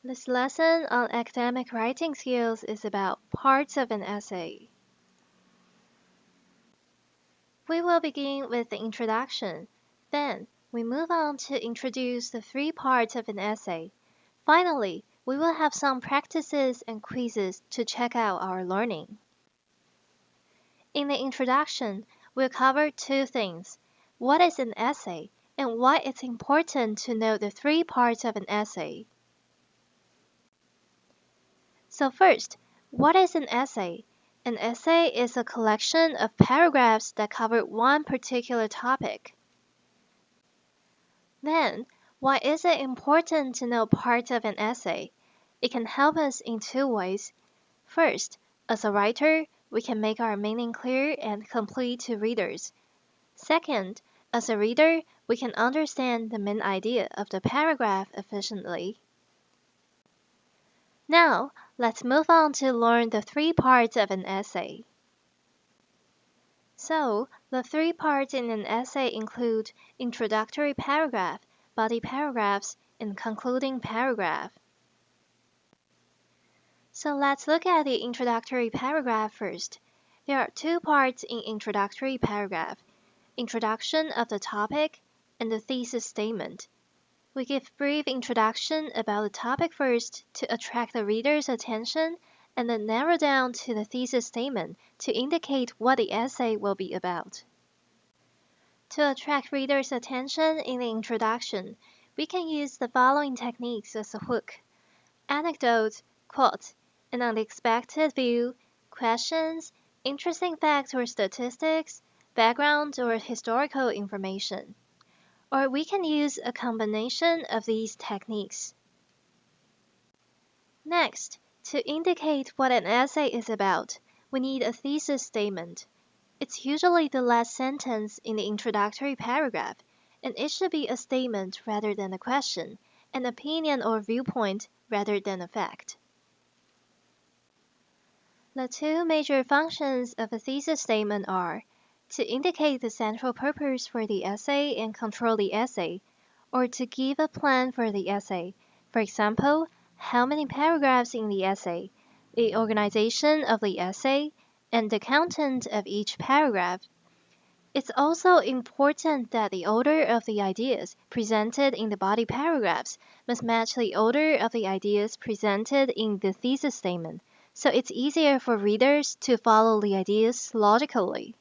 This lesson on academic writing skills is about parts of an essay. We will begin with the introduction. Then, we move on to introduce the three parts of an essay. Finally, we will have some practices and quizzes to check out our learning. In the introduction, we'll cover two things. What is an essay, and why it's important to know the three parts of an essay. So first, what is an essay? An essay is a collection of paragraphs that cover one particular topic. Then, why is it important to know parts of an essay? It can help us in two ways. First, as a writer, we can make our meaning clear and complete to readers. Second, as a reader, we can understand the main idea of the paragraph efficiently. Now, let's move on to learn the three parts of an essay. So, the three parts in an essay include introductory paragraph, body paragraphs, and concluding paragraph. So let's look at the introductory paragraph first. There are two parts in introductory paragraph: introduction of the topic and the thesis statement. We give brief introduction about the topic first to attract the reader's attention, and then narrow down to the thesis statement to indicate what the essay will be about. To attract readers' attention in the introduction, we can use the following techniques as a hook: anecdote, quote, an unexpected view, questions, interesting facts or statistics, background or historical information. Or we can use a combination of these techniques. Next, to indicate what an essay is about, we need a thesis statement. It's usually the last sentence in the introductory paragraph, and it should be a statement rather than a question, an opinion or viewpoint rather than a fact. The two major functions of a thesis statement are to indicate the central purpose for the essay and control the essay, or to give a plan for the essay. For example, how many paragraphs in the essay, the organization of the essay, and the content of each paragraph. It's also important that the order of the ideas presented in the body paragraphs must match the order of the ideas presented in the thesis statement, so it's easier for readers to follow the ideas logically.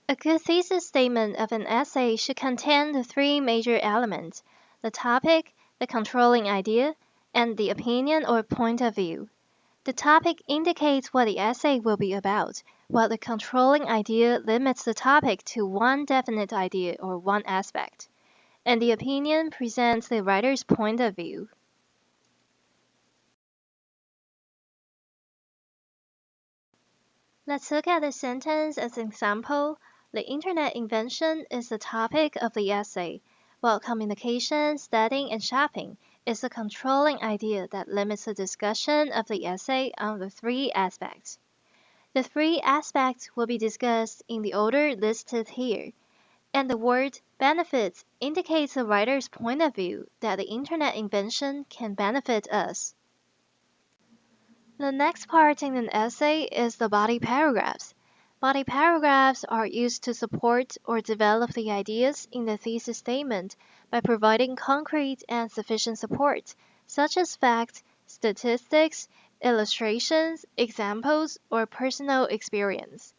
A good thesis statement of an essay should contain the three major elements: the topic, the controlling idea, and the opinion or point of view. The topic indicates what the essay will be about, while the controlling idea limits the topic to one definite idea or one aspect, and the opinion presents the writer's point of view. Let's look at the sentence as an example. The internet invention is the topic of the essay, while communication, studying, and shopping is the controlling idea that limits the discussion of the essay on the three aspects. The three aspects will be discussed in the order listed here, and the word benefits indicates the writer's point of view that the internet invention can benefit us. The next part in an essay is the body paragraphs. Body paragraphs are used to support or develop the ideas in the thesis statement by providing concrete and sufficient support, such as facts, statistics, illustrations, examples, or personal experience.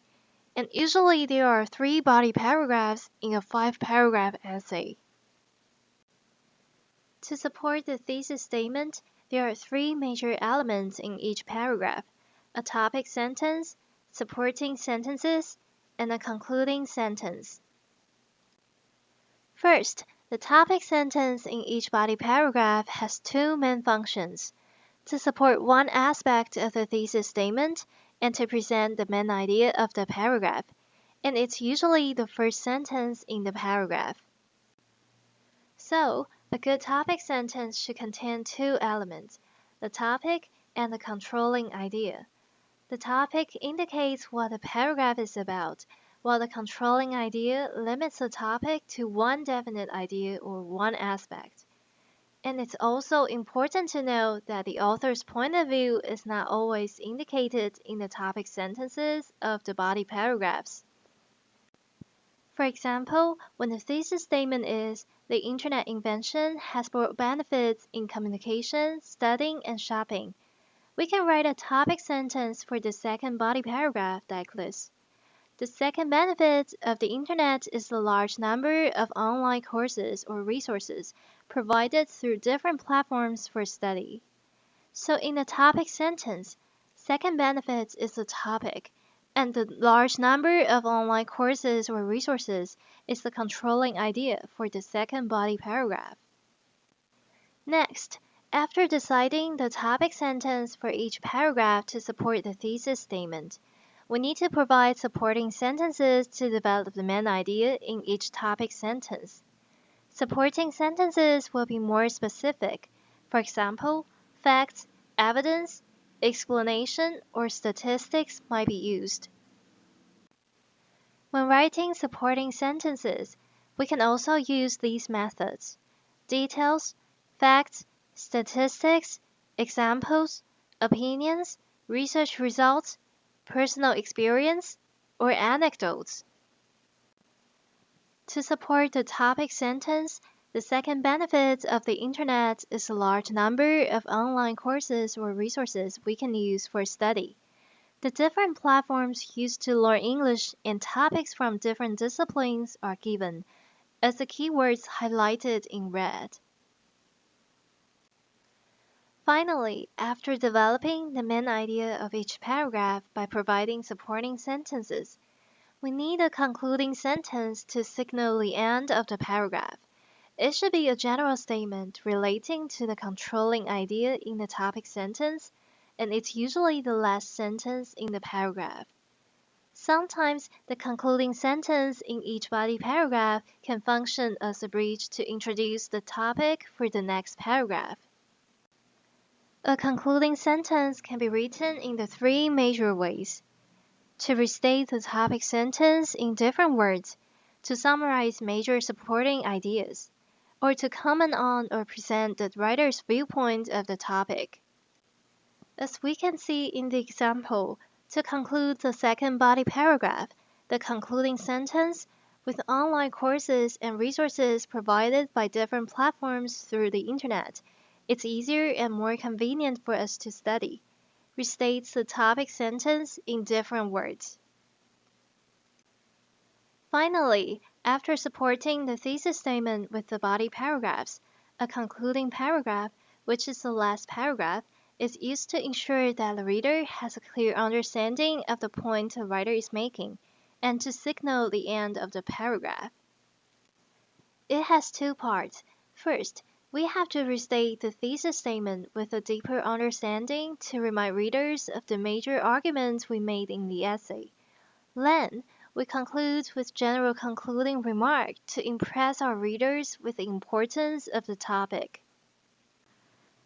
And usually there are three body paragraphs in a five-paragraph essay. To support the thesis statement, there are three major elements in each paragraph: a topic sentence, supporting sentences, and a concluding sentence. First, the topic sentence in each body paragraph has two main functions: to support one aspect of the thesis statement and to present the main idea of the paragraph, and it's usually the first sentence in the paragraph. So, a good topic sentence should contain two elements: the topic and the controlling idea. The topic indicates what the paragraph is about, while the controlling idea limits the topic to one definite idea or one aspect. And it's also important to know that the author's point of view is not always indicated in the topic sentences of the body paragraphs. For example, when the thesis statement is, the internet invention has brought benefits in communication, studying, and shopping, we can write a topic sentence for the second body paragraph like this. The second benefit of the internet is the large number of online courses or resources provided through different platforms for study. So in the topic sentence, second benefit is the topic, and the large number of online courses or resources is the controlling idea for the second body paragraph. Next, after deciding the topic sentence for each paragraph to support the thesis statement, we need to provide supporting sentences to develop the main idea in each topic sentence. Supporting sentences will be more specific. For example, facts, evidence, explanation, or statistics might be used. When writing supporting sentences, we can also use these methods: details, facts, statistics, examples, opinions, research results, personal experience, or anecdotes. To support the topic sentence, the second benefit of the internet is a large number of online courses or resources we can use for study. The different platforms used to learn English and topics from different disciplines are given, as the keywords highlighted in red. Finally, after developing the main idea of each paragraph by providing supporting sentences, we need a concluding sentence to signal the end of the paragraph. It should be a general statement relating to the controlling idea in the topic sentence, and it's usually the last sentence in the paragraph. Sometimes the concluding sentence in each body paragraph can function as a bridge to introduce the topic for the next paragraph. A concluding sentence can be written in the three major ways: to restate the topic sentence in different words, to summarize major supporting ideas, or to comment on or present the writer's viewpoint of the topic. As we can see in the example, to conclude the second body paragraph, the concluding sentence, with online courses and resources provided by different platforms through the internet, it's easier and more convenient for us to study, restates the topic sentence in different words. Finally, after supporting the thesis statement with the body paragraphs, a concluding paragraph, which is the last paragraph, is used to ensure that the reader has a clear understanding of the point the writer is making, and to signal the end of the paragraph. It has two parts. First, we have to restate the thesis statement with a deeper understanding to remind readers of the major arguments we made in the essay. Then, we conclude with general concluding remark to impress our readers with the importance of the topic.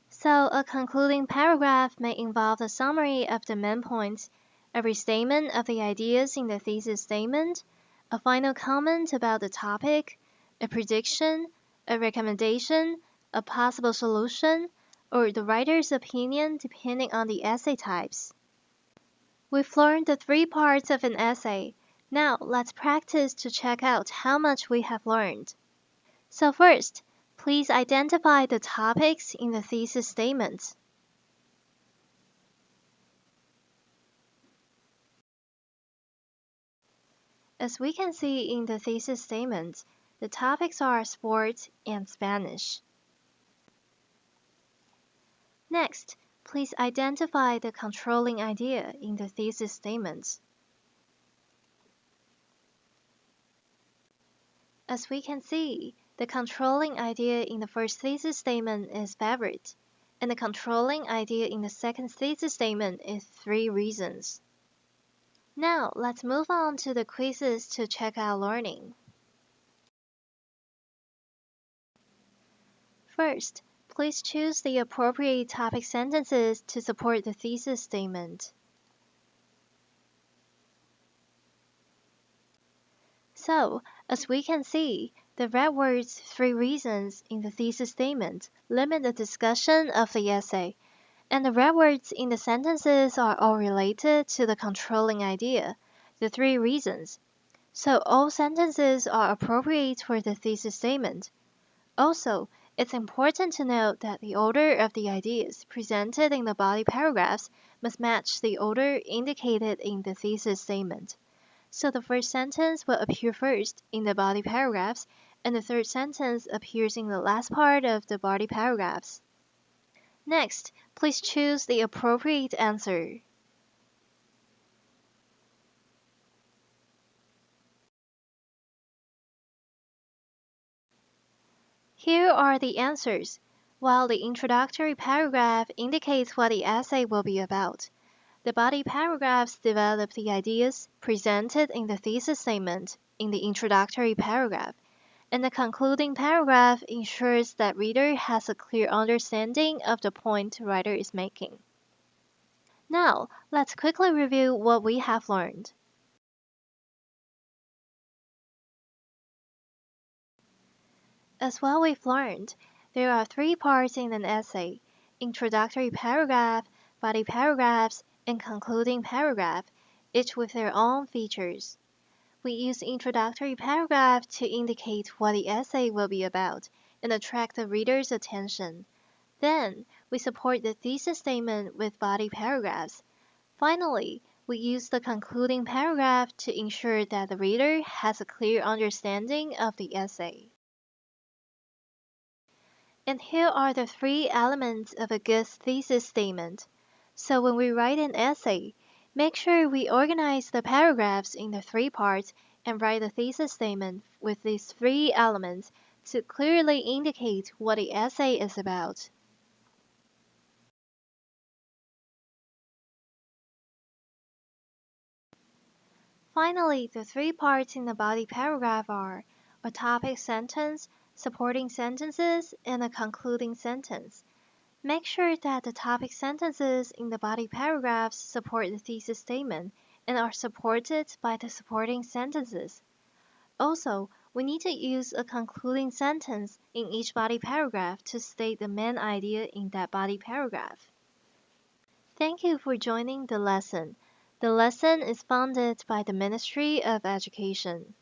So, a concluding paragraph may involve a summary of the main points, a restatement of the ideas in the thesis statement, a final comment about the topic, a prediction, a recommendation, a possible solution, or the writer's opinion depending on the essay types. We've learned the three parts of an essay. Now let's practice to check out how much we have learned. So first, please identify the topics in the thesis statement. As we can see in the thesis statement, the topics are sport and Spanish. Next, please identify the controlling idea in the thesis statement. As we can see, the controlling idea in the first thesis statement is favorite, and the controlling idea in the second thesis statement is 3 reasons. Now, let's move on to the quizzes to check our learning. First, please choose the appropriate topic sentences to support the thesis statement. So, as we can see, The red words "three reasons" in the thesis statement limit the discussion of the essay, and the red words in the sentences are all related to the controlling idea, the three reasons. So all sentences are appropriate for the thesis statement. Also, it's important to note that the order of the ideas presented in the body paragraphs must match the order indicated in the thesis statement. So the first sentence will appear first in the body paragraphs, and the third sentence appears in the last part of the body paragraphs. Next, please choose the appropriate answer. Here are the answers. While the introductory paragraph indicates what the essay will be about, the body paragraphs develop the ideas presented in the thesis statement in the introductory paragraph, and the concluding paragraph ensures that reader has a clear understanding of the point writer is making. Now, let's quickly review what we have learned. As well we've learned, there are three parts in an essay: introductory paragraph, body paragraphs, and concluding paragraph, each with their own features. We use the introductory paragraph to indicate what the essay will be about and attract the reader's attention. Then, we support the thesis statement with body paragraphs. Finally, we use the concluding paragraph to ensure that the reader has a clear understanding of the essay. And here are the three elements of a good thesis statement. So when we write an essay, make sure we organize the paragraphs in the three parts and write a thesis statement with these three elements to clearly indicate what the essay is about. Finally, the three parts in the body paragraph are a topic sentence, supporting sentences, and a concluding sentence. Make sure that the topic sentences in the body paragraphs support the thesis statement and are supported by the supporting sentences. Also, we need to use a concluding sentence in each body paragraph to state the main idea in that body paragraph. Thank you for joining the lesson. The lesson is funded by the Ministry of Education.